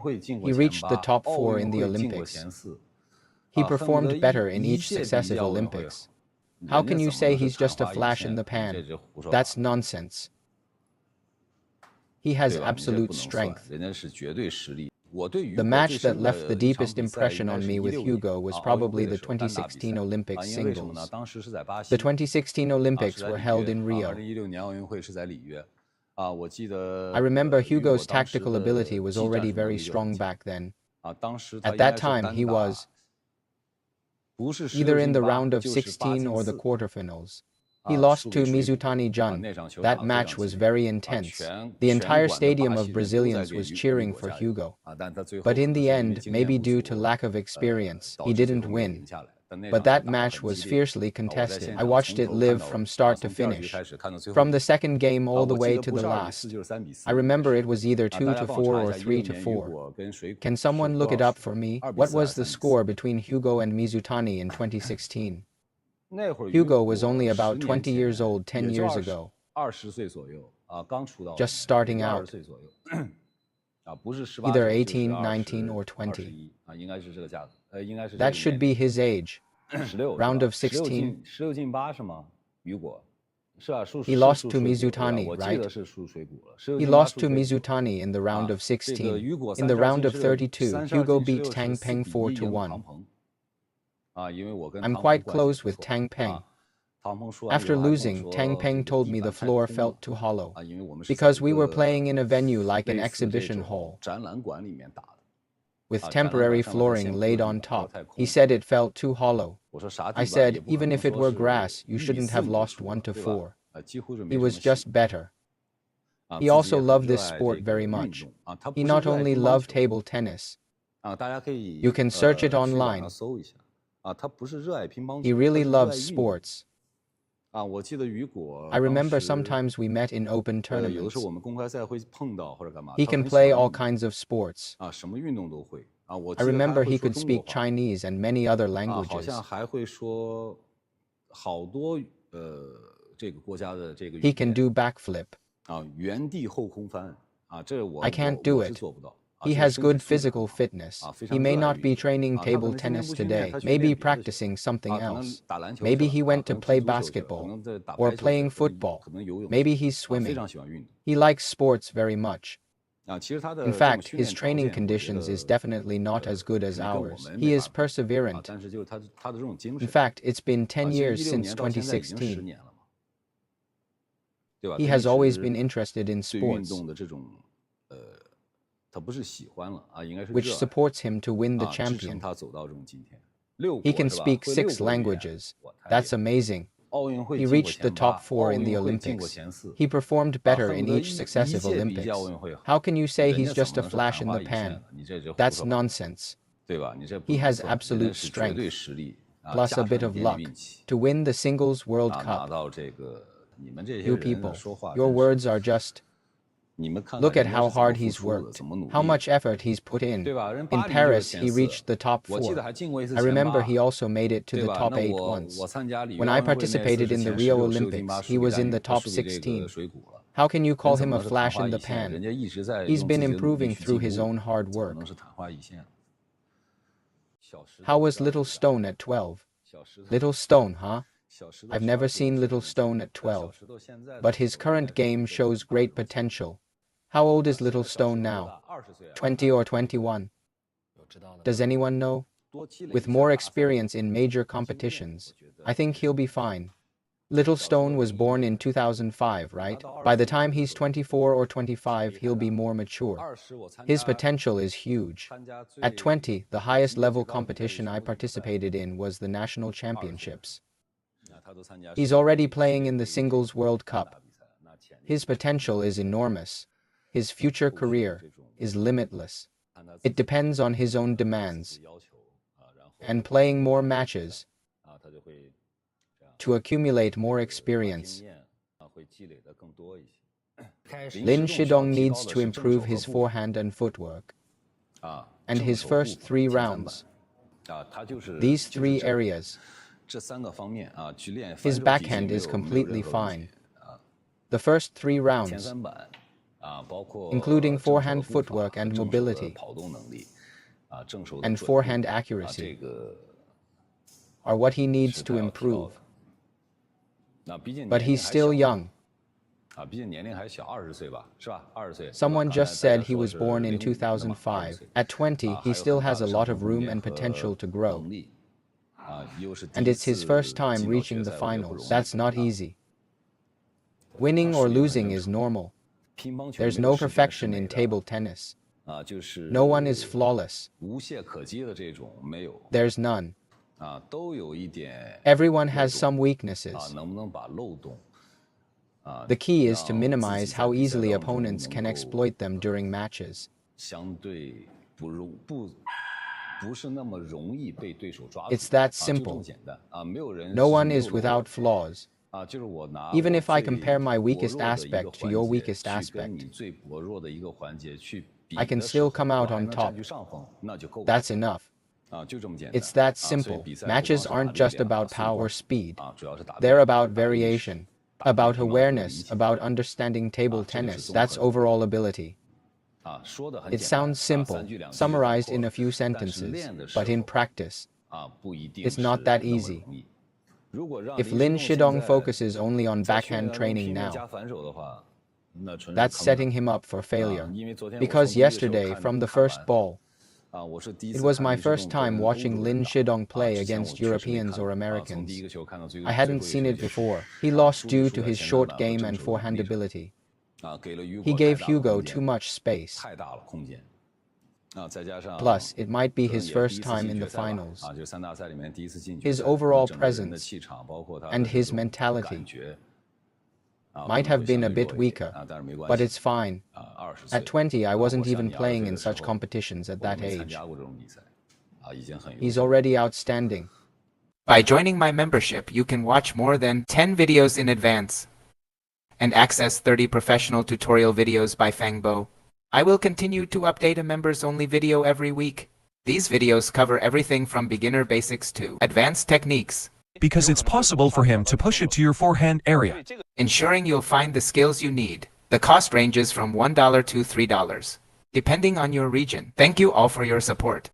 He reached the top 4 in the Olympics. He performed better in each successive Olympics. How can you say he's just a flash in the pan? That's nonsense. He has absolute strength. The match that left the deepest impression on me with Hugo was probably the 2016 Olympics singles. The 2016 Olympics were held in Rio. I remember Hugo's tactical ability was already very strong back then. At that time, he was either in the round of 16 or the quarterfinals. He lost to Mizutani Jun. That match was very intense. The entire stadium of Brazilians was cheering for Hugo. But in the end, maybe due to lack of experience, he didn't win. But that match was fiercely contested. I watched it live from start to finish, from the second game all the way to the last. I remember it was either 2-4 or 3-4. Can someone look it up for me? What was the score between Hugo and Mizutani in 2016? Hugo was only about 20 years old 10 years ago, just starting out, either 18, 19, or 20. That should be his age. Round of 16. He lost to Mizutani, right? He lost to Mizutani in the round of 16. In the round of 32, Hugo beat Tang Peng 4-1. I'm quite close with Tang Peng. After losing, Tang Peng told me the floor felt too hollow, because we were playing in a venue like an exhibition hall, with temporary flooring laid on top. He said it felt too hollow. I said, even if it were grass, you shouldn't have lost 1-4. He was just better. He also loved this sport very much. He not only loved table tennis. You can search it online. He really loves sports. I remember sometimes we met in open tournaments. He can play all kinds of sports. I remember he could speak Chinese and many other languages. He can do backflip. I can't do it. He has good physical fitness. He may not be training table tennis today, maybe practicing something else. Maybe he went to play basketball or playing football. Maybe he's swimming. He likes sports very much. In fact, his training conditions is definitely not as good as ours. He is perseverant. In fact, it's been 10 years since 2016. He has always been interested in sports, which supports him to win the champion. He can speak 6 languages. That's amazing. He reached the top 4 in the Olympics. He performed better in each successive Olympics. How can you say he's just a flash in the pan? That's nonsense. He has absolute strength, plus a bit of luck, to win the Singles World Cup. You people, your words are just... Look at how hard he's worked, how much effort he's put in. In Paris, he reached the top 4. I remember he also made it to the top 8 once. When I participated in the Rio Olympics, he was in the top 16. How can you call him a flash in the pan? He's been improving through his own hard work. How was Little Stone at 12? Little Stone, huh? I've never seen Little Stone at 12. But his current game shows great potential. How old is Little Stone now? 20 or 21? Does anyone know? With more experience in major competitions, I think he'll be fine. Little Stone was born in 2005, right? By the time he's 24 or 25, he'll be more mature. His potential is huge. At 20, the highest level competition I participated in was the national championships. He's already playing in the Singles World Cup. His potential is enormous. His future career is limitless. It depends on his own demands and playing more matches to accumulate more experience. Lin Shidong needs to improve his forehand and footwork. And his first 3 rounds, these 3 areas, his backhand is completely fine. The first 3 rounds, including forehand footwork and mobility, and forehand accuracy, are what he needs to improve. But he's still young. Someone just said he was born in 2005. At 20, he still has a lot of room and potential to grow. And it's his first time reaching the finals. That's not easy. Winning or losing is normal. There's no perfection in table tennis. No one is flawless. There's none. Everyone has some weaknesses. The key is to minimize how easily opponents can exploit them during matches. It's that simple. No one is without flaws. Even if I compare my weakest aspect to your weakest aspect, I can still come out on top. That's enough. It's that simple. Matches aren't just about power or speed. They're about variation, about awareness, about understanding table tennis. That's overall ability. It sounds simple, summarized in a few sentences, but in practice, it's not that easy. If Lin Shidong focuses only on backhand training now, that's setting him up for failure. Because yesterday, from the first ball, it was my first time watching Lin Shidong play against Europeans or Americans. I hadn't seen it before. He lost due to his short game and forehand ability. He gave Hugo too much space. Plus, it might be his first time in the finals. His overall presence and his mentality might have been a bit weaker, but it's fine. At 20, I wasn't even playing in such competitions at that age. He's already outstanding. By joining my membership, you can watch more than 10 videos in advance and access 30 professional tutorial videos by Fangbo. I will continue to update a members-only video every week. These videos cover everything from beginner basics to advanced techniques, because it's possible for him to push it to your forehand area, ensuring you'll find the skills you need. The cost ranges from $1 to $3, depending on your region. Thank you all for your support.